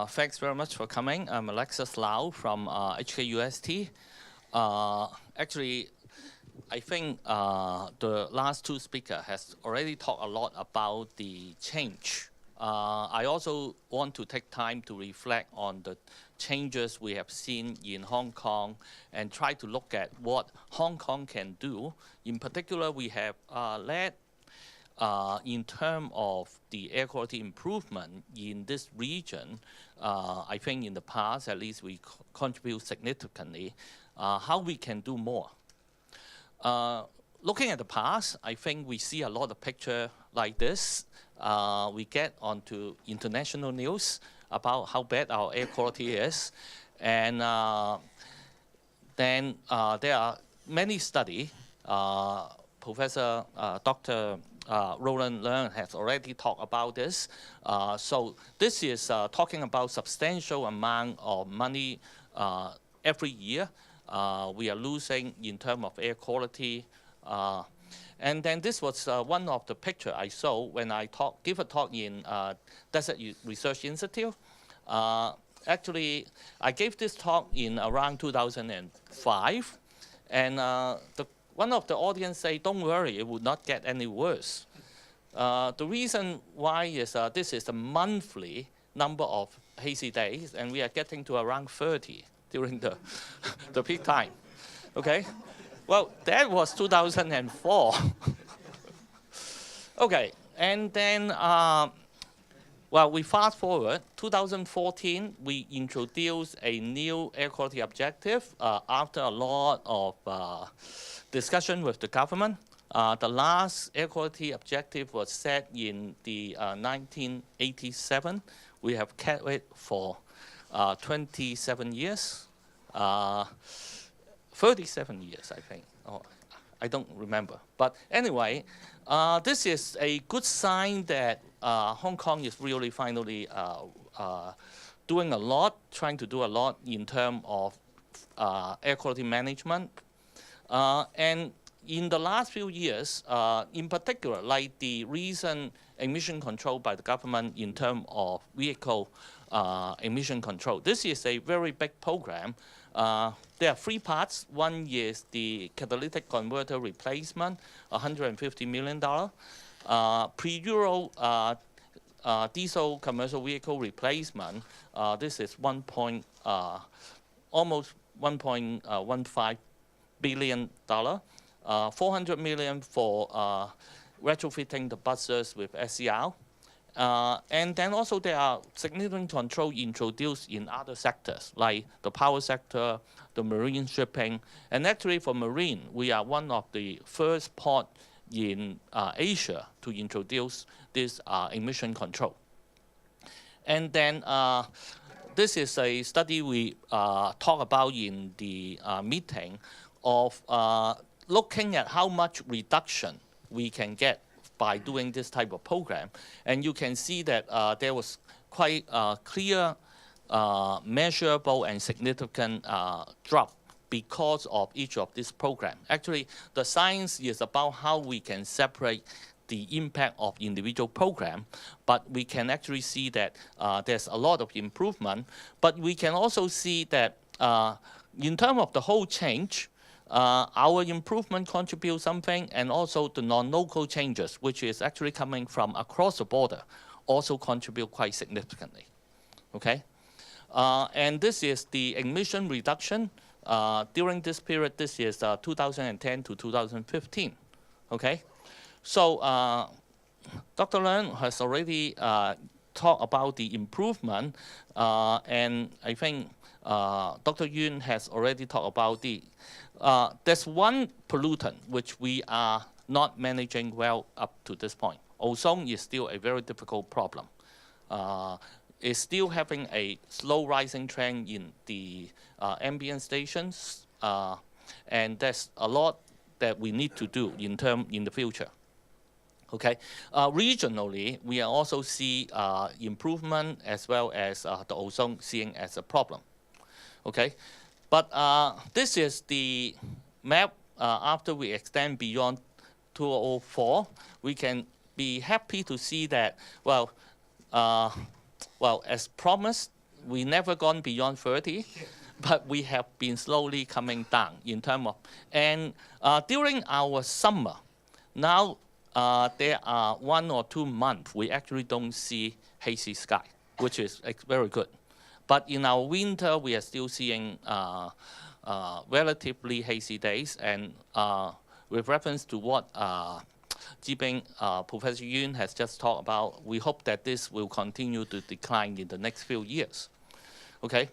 Thanks very much for coming. I'm Alexis Lau from HKUST. Actually, I think the last two speakers has already talked a lot about the change. I also want to take time to reflect on the changes we have seen in Hong Kong and try to look at what Hong Kong can do. In particular, we have led in terms of the air quality improvement in this region. I think in the past, at least, we contribute significantly. How we can do more? Looking at the past, I think we see a lot of pictures like this. We get onto international news about how bad our air quality is. And then there are many studies. Professor Dr. Roland Leung has already talked about this. So this is talking about substantial amount of money every year. We are losing in terms of air quality. And then this was one of the pictures I saw when I give a talk in Desert Research Institute. Actually, I gave this talk in around 2005. And one of the audience say, don't worry, it would not get any worse. The reason why is this is the monthly number of hazy days, and we are getting to around 30 during the peak time. Okay? Well, that was 2004. Okay, and then, well, we fast forward. 2014, we introduced a new air quality objective after a lot of discussion with the government. The last air quality objective was set in the 1987. We have kept it for 27 years, 37 years, I think. Oh, I don't remember. But anyway, this is a good sign that Hong Kong is really finally doing a lot, trying to do a lot in terms of air quality management. And in the last few years, in particular, like the recent emission control by the government in terms of vehicle emission control, this is a very big program. There are three parts. One is the catalytic converter replacement, $150 million. Pre-Euro diesel commercial vehicle replacement, this is almost $1.15 billion. 400 million for retrofitting the buses with SCR. And then also there are significant control introduced in other sectors, like the power sector, the marine shipping. And actually for marine, we are one of the first port in Asia to introduce this emission control. And then this is a study we talk about in the meeting of looking at how much reduction we can get by doing this type of program. And you can see that there was quite clear, measurable, and significant drop because of each of this program. Actually, the science is about how we can separate the impact of individual program, but we can actually see that there's a lot of improvement. But we can also see that in terms of the whole change, our improvement contributes something, and also the non-local changes, which is actually coming from across the border, also contribute quite significantly. Okay? And this is the emission reduction during this period. This is 2010 to 2015. Okay? So Dr. Leung has already talked about the improvement, and I think Dr. Yuen has already talked about the there's one pollutant which we are not managing well up to this point. Ozone is still a very difficult problem. It's still having a slow rising trend in the ambient stations, and there's a lot that we need to do in the future. Okay, regionally, we also see improvement as well as the ozone seeing as a problem. Okay, but this is the map after we extend beyond 2004. We can be happy to see that, well, as promised, we never gone beyond 30, but we have been slowly coming down in terms of, and during our summer, now there are 1 or 2 months we actually don't see hazy sky, which is very good. But in our winter, we are still seeing relatively hazy days, and with reference to what Jibing, Professor Yun has just talked about, we hope that this will continue to decline in the next few years. Okay.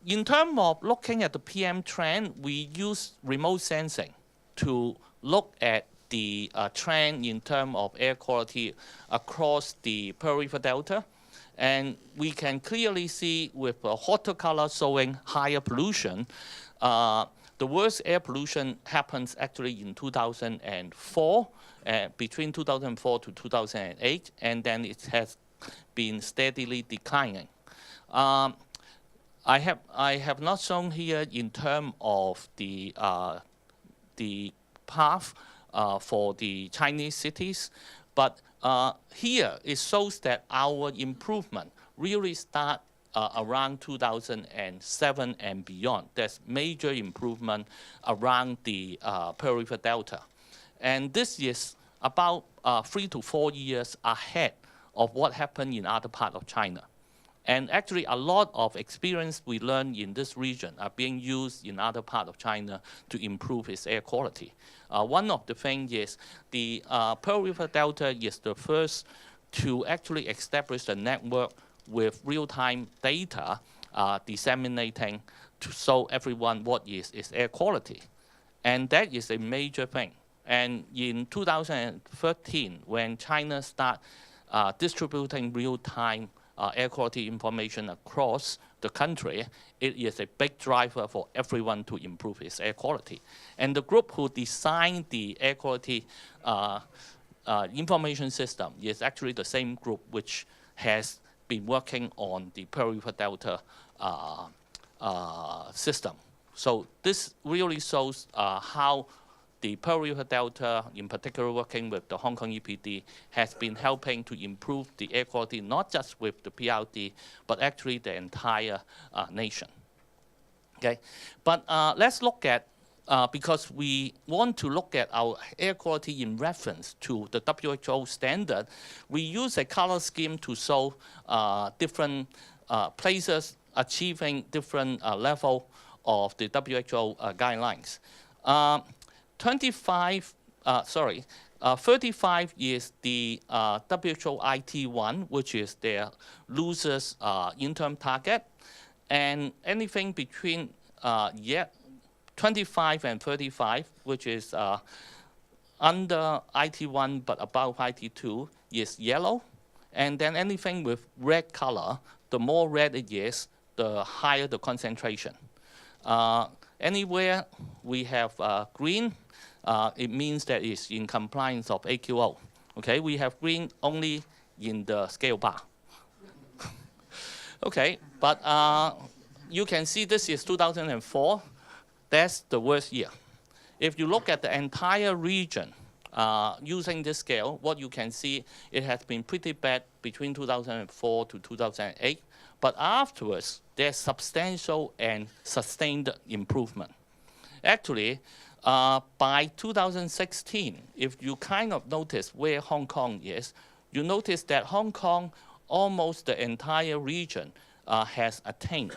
In terms of looking at the PM trend, we use remote sensing to look at the trend in terms of air quality across the Pearl River Delta. And we can clearly see with a hotter color showing higher pollution. The worst air pollution happens actually in 2004, between 2004 to 2008, and then it has been steadily declining. I have not shown here in terms of the path for the Chinese cities, but here it shows that our improvement really start around 2007 and beyond. There's major improvement around the Pearl River Delta. And this is about 3 to 4 years ahead of what happened in other parts of China. And actually, a lot of experience we learned in this region are being used in other parts of China to improve its air quality. One of the things is the Pearl River Delta is the first to actually establish a network with real-time data disseminating to show everyone what is its air quality. And that is a major thing. And in 2013, when China started distributing real-time air quality information across the country, it is a big driver for everyone to improve its air quality. And the group who designed the air quality information system is actually the same group which has been working on the Pearl River Delta system. So this really shows how the Pearl River Delta, in particular working with the Hong Kong EPD, has been helping to improve the air quality, not just with the PRD, but actually the entire nation. Okay, but let's look at, because we want to look at our air quality in reference to the WHO standard, we use a color scheme to show different places achieving different level of the WHO guidelines. 35 is the WHO IT1, which is their losers interim target, and anything between 25 and 35, which is under IT1 but above IT2, is yellow, and then anything with red color, the more red it is, the higher the concentration. Anywhere we have green, it means that it's in compliance of AQO. Okay, we have green only in the scale bar. Okay, but you can see this is 2004. That's the worst year. If you look at the entire region using this scale, what you can see, it has been pretty bad between 2004 to 2008. But afterwards, there's substantial and sustained improvement. Actually, by 2016, if you kind of notice where Hong Kong is, you notice that Hong Kong, almost the entire region, has attained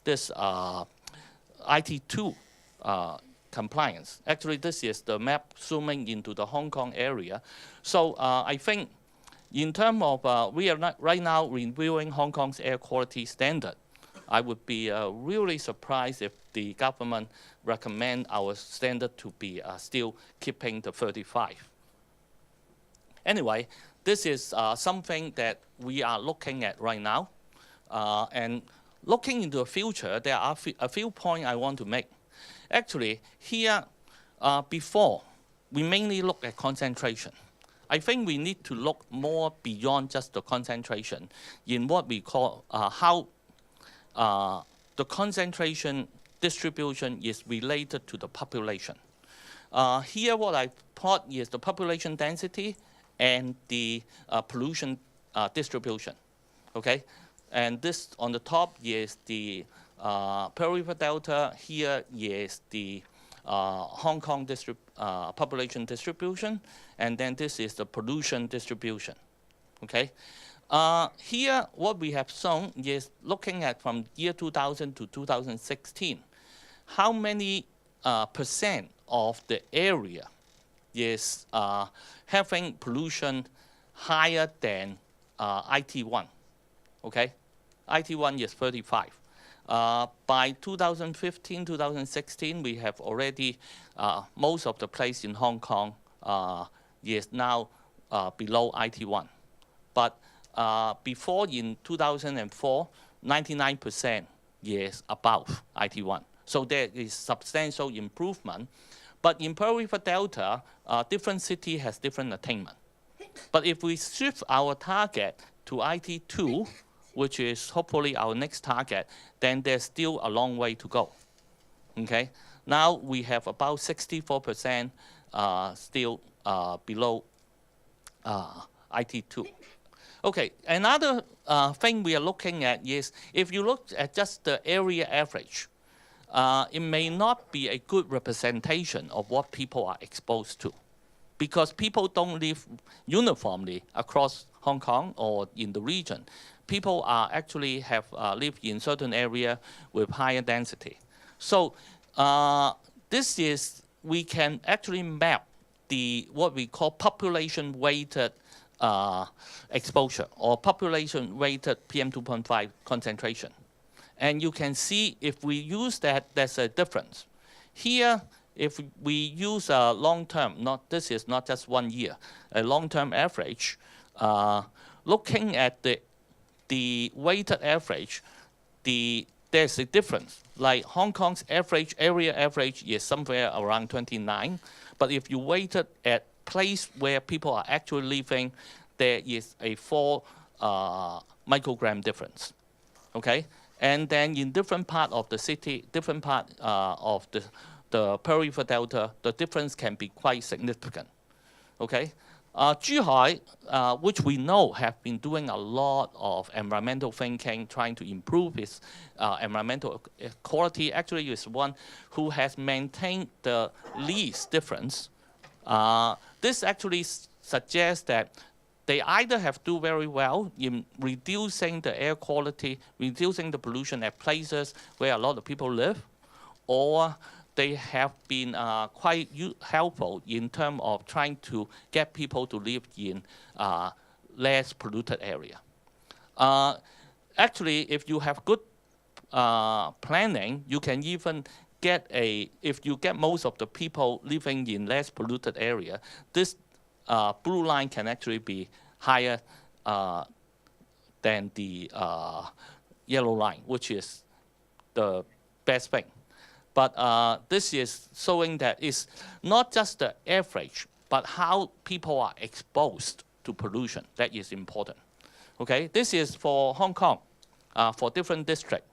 this IT2 compliance. Actually, this is the map zooming into the Hong Kong area. So I think in terms of, we are right now reviewing Hong Kong's air quality standard. I would be really surprised if the government recommend our standard to be still keeping the 35. Anyway, this is something that we are looking at right now. And looking into the future, there are a few points I want to make. Actually, here, before, we mainly look at concentration. I think we need to look more beyond just the concentration in what we call how the concentration distribution is related to the population. Here what I plot is the population density and the pollution distribution. okay? And this on the top is the Pearl River Delta. Here is the Hong Kong population distribution, and then this is the pollution distribution, okay? Here, what we have shown is looking at from year 2000 to 2016, how many percent of the area is having pollution higher than IT1, okay? IT1 is 35. By 2015, 2016, we have already, most of the place in Hong Kong is now below IT1. But before in 2004, 99% is above IT1. So there is substantial improvement. But in Pearl River Delta, different city has different attainment. But if we shift our target to IT2, which is hopefully our next target, then there's still a long way to go, okay? Now we have about 64% still below IT2. Okay, another thing we are looking at is, if you look at just the area average, it may not be a good representation of what people are exposed to, because people don't live uniformly across Hong Kong or in the region. People are actually have lived in certain area with higher density. So this is, we can actually map the what we call population weighted exposure or population weighted PM2.5 concentration. And you can see if we use that, there's a difference. Here, if we use a long-term, this is not just 1 year, a long-term average, looking at the weighted average, there's a difference. Like Hong Kong's average, area average is somewhere around 29, but if you weighted at place where people are actually living, there is a 4 microgram difference, okay? And then in different part of the city, different part of the Pearl River Delta, the difference can be quite significant, okay? Zhuhai, which we know have been doing a lot of environmental thinking, trying to improve its environmental quality, actually is one who has maintained the least difference. This actually suggests that they either have do very well in reducing the air quality, reducing the pollution at places where a lot of people live, or they have been quite helpful in terms of trying to get people to live in less polluted area. Actually, if you have good planning, you can even get if you get most of the people living in less polluted area, this blue line can actually be higher than the yellow line, which is the best thing. But this is showing that it's not just the average, but how people are exposed to pollution that is important. Okay, this is for Hong Kong, for different districts.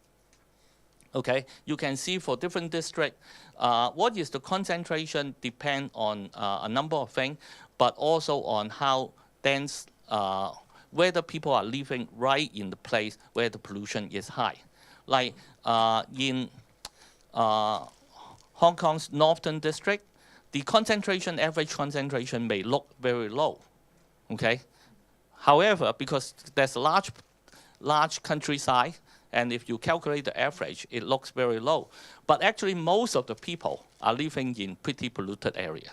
Okay, you can see for different districts, what is the concentration depend on a number of things, but also on how dense, whether people are living right in the place where the pollution is high. Like in Hong Kong's northern district, the concentration, average concentration may look very low, okay? However, because there's a large countryside, and if you calculate the average, it looks very low. But actually, most of the people are living in pretty polluted area.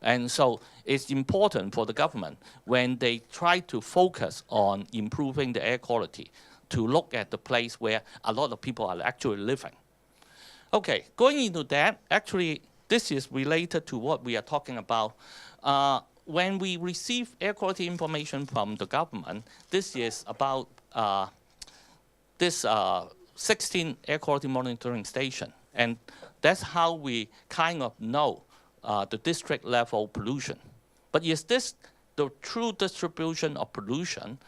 And so it's important for the government, when they try to focus on improving the air quality, to look at the place where a lot of people are actually living. Okay, going into that, actually, this is related to what we are talking about. When we receive air quality information from the government, this is about this 16 air quality monitoring station. And that's how we kind of know the district level pollution. But is this the true distribution of pollution?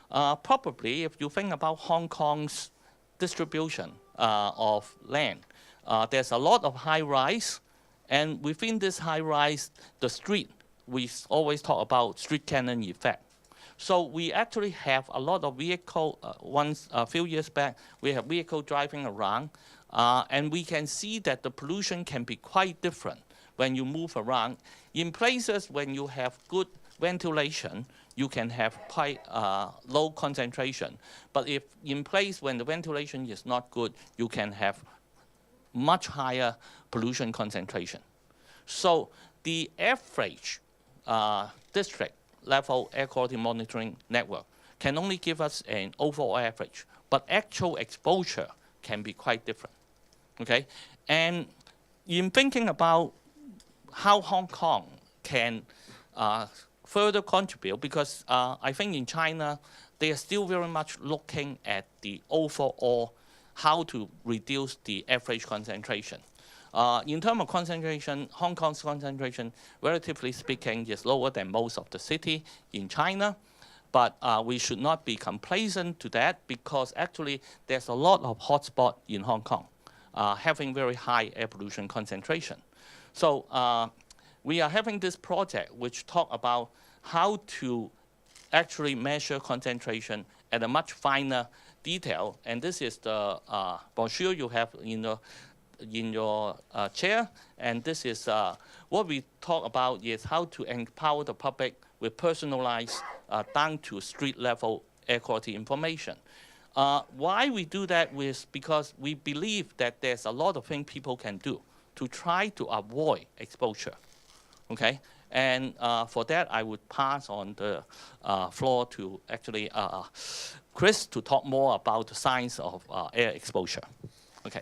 Probably, if you think about Hong Kong's distribution of land, there's a lot of high-rise, and within this high-rise, the street, we always talk about street cannon effect. So we actually have a lot of vehicle, a few years back, we have vehicle driving around, and we can see that the pollution can be quite different when you move around. In places when you have good ventilation, you can have quite low concentration. But if in place when the ventilation is not good, you can have much higher pollution concentration. So the average district level air quality monitoring network can only give us an overall average, but actual exposure can be quite different, okay? And in thinking about how Hong Kong can further contribute, because I think in China, they are still very much looking at the overall how to reduce the average concentration. In terms of concentration, Hong Kong's concentration, relatively speaking, is lower than most of the city in China. But we should not be complacent to that, because actually there's a lot of hotspots in Hong Kong having very high air pollution concentration. So we are having this project which talk about how to actually measure concentration at a much finer detail. And this is the brochure you have in your chair. And this is what we talk about is how to empower the public with personalized down to street level air quality information. Why we do that is because we believe that there's a lot of things people can do to try to avoid exposure, okay? And for that, I would pass on the floor to actually Chris to talk more about the science of air exposure. Okay.